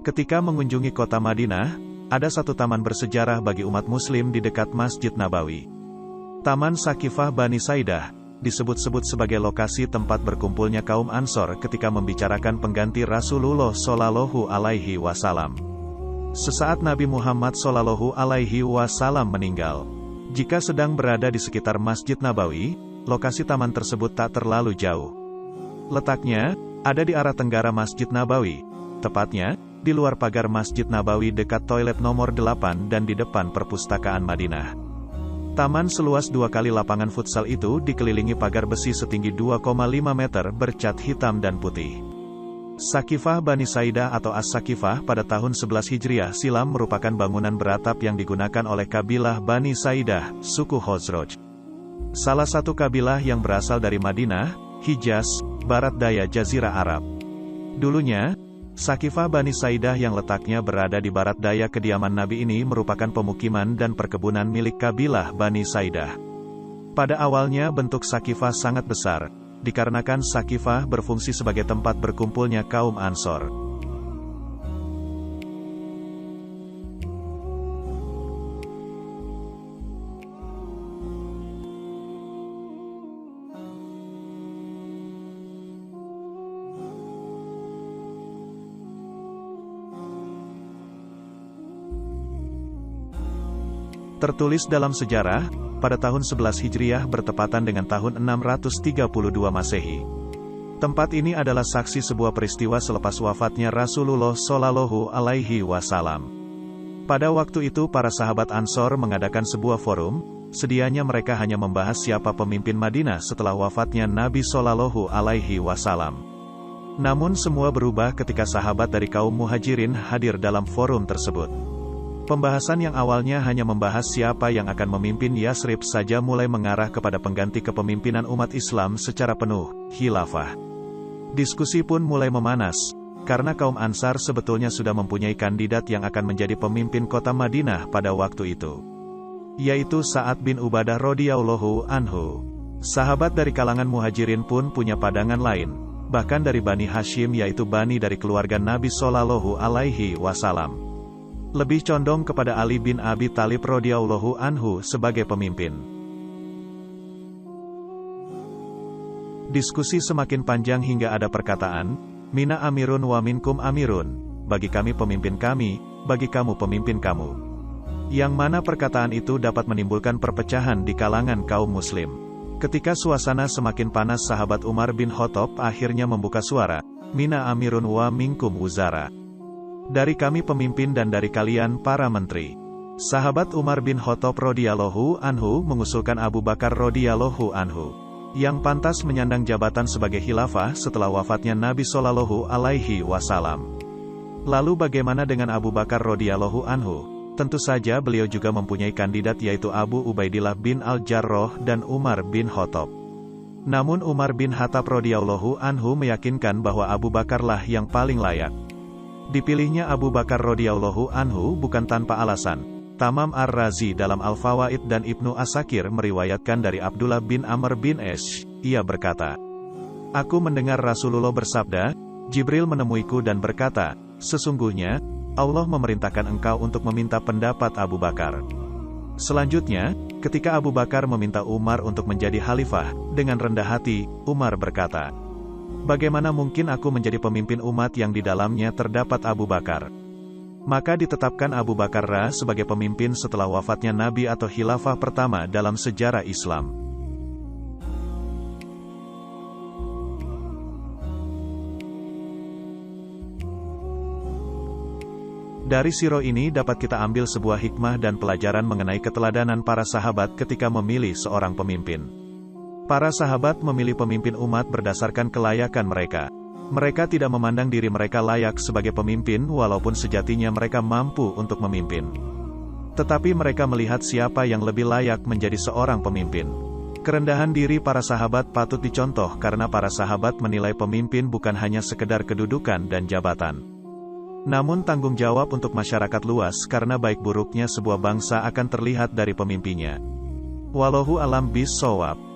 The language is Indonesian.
Ketika mengunjungi kota Madinah, ada satu taman bersejarah bagi umat muslim di dekat Masjid Nabawi. Taman Sakifah Bani Saidah, disebut-sebut sebagai lokasi tempat berkumpulnya kaum Ansor ketika membicarakan pengganti Rasulullah Shallallahu Alaihi Wasallam. Sesaat Nabi Muhammad Shallallahu Alaihi Wasallam meninggal. Jika sedang berada di sekitar Masjid Nabawi, lokasi taman tersebut tak terlalu jauh. Letaknya ada di arah tenggara Masjid Nabawi, tepatnya di luar pagar Masjid Nabawi dekat toilet nomor 8 dan di depan perpustakaan Madinah. Taman seluas 2 kali lapangan futsal itu dikelilingi pagar besi setinggi 2,5 meter bercat hitam dan putih. Sakifah Bani Saidah atau As-Sakifah pada tahun 11 Hijriah silam merupakan bangunan beratap yang digunakan oleh kabilah Bani Saidah, suku Khazraj. Salah satu kabilah yang berasal dari Madinah, Hijaz, barat daya Jazirah Arab. Dulunya, Sakifah Bani Saidah yang letaknya berada di barat daya kediaman Nabi ini merupakan pemukiman dan perkebunan milik kabilah Bani Saidah. Pada awalnya bentuk Sakifah sangat besar, dikarenakan Sakifah berfungsi sebagai tempat berkumpulnya kaum Ansor. Tertulis dalam sejarah, pada tahun 11 Hijriah bertepatan dengan tahun 632 Masehi. Tempat ini adalah saksi sebuah peristiwa selepas wafatnya Rasulullah Shallallahu Alaihi Wasallam. Pada waktu itu para sahabat Ansor mengadakan sebuah forum, sedianya mereka hanya membahas siapa pemimpin Madinah setelah wafatnya Nabi Shallallahu Alaihi Wasallam. Namun semua berubah ketika sahabat dari kaum Muhajirin hadir dalam forum tersebut. Pembahasan yang awalnya hanya membahas siapa yang akan memimpin Yasrib saja mulai mengarah kepada pengganti kepemimpinan umat Islam secara penuh, khilafah. Diskusi pun mulai memanas, karena kaum Ansar sebetulnya sudah mempunyai kandidat yang akan menjadi pemimpin kota Madinah pada waktu itu, yaitu Sa'ad bin Ubadah radhiyallahu anhu. Sahabat dari kalangan Muhajirin pun punya pandangan lain, bahkan dari Bani Hashim yaitu Bani dari keluarga Nabi Shallallahu Alaihi Wasallam. Lebih condong kepada Ali bin Abi Thalib radhiyallahu anhu sebagai pemimpin. Diskusi semakin panjang hingga ada perkataan, "Mina amirun wa minkum amirun," bagi kami pemimpin kami, bagi kamu pemimpin kamu. Yang mana perkataan itu dapat menimbulkan perpecahan di kalangan kaum muslim. Ketika suasana semakin panas sahabat Umar bin Khattab akhirnya membuka suara, "Mina amirun wa minkum wuzara." Dari kami pemimpin dan dari kalian para menteri. Sahabat Umar bin Khattab radhiyallahu anhu mengusulkan Abu Bakar radhiyallahu anhu, yang pantas menyandang jabatan sebagai khilafah setelah wafatnya Nabi Shallallahu Alaihi Wasallam. Lalu bagaimana dengan Abu Bakar radhiyallahu anhu? Tentu saja beliau juga mempunyai kandidat yaitu Abu Ubaidillah bin Al-Jarrah dan Umar bin Khattab. Namun Umar bin Khattab radhiyallahu anhu meyakinkan bahwa Abu Bakarlah yang paling layak. Dipilihnya Abu Bakar radhiyallahu anhu bukan tanpa alasan. Tamam Ar-Razi dalam Al-Fawaid dan Ibnu Asakir meriwayatkan dari Abdullah bin Amr bin Ash, ia berkata, "Aku mendengar Rasulullah bersabda, Jibril menemuiku dan berkata, sesungguhnya, Allah memerintahkan engkau untuk meminta pendapat Abu Bakar." Selanjutnya, ketika Abu Bakar meminta Umar untuk menjadi khalifah, dengan rendah hati, Umar berkata, "Bagaimana mungkin aku menjadi pemimpin umat yang di dalamnya terdapat Abu Bakar?" Maka ditetapkan Abu Bakar sebagai pemimpin setelah wafatnya Nabi atau khilafah pertama dalam sejarah Islam. Dari sirah ini dapat kita ambil sebuah hikmah dan pelajaran mengenai keteladanan para sahabat ketika memilih seorang pemimpin. Para sahabat memilih pemimpin umat berdasarkan kelayakan mereka. Mereka tidak memandang diri mereka layak sebagai pemimpin walaupun sejatinya mereka mampu untuk memimpin. Tetapi mereka melihat siapa yang lebih layak menjadi seorang pemimpin. Kerendahan diri para sahabat patut dicontoh karena para sahabat menilai pemimpin bukan hanya sekedar kedudukan dan jabatan, namun tanggung jawab untuk masyarakat luas karena baik buruknya sebuah bangsa akan terlihat dari pemimpinnya. Wallahu a'lam bishawab.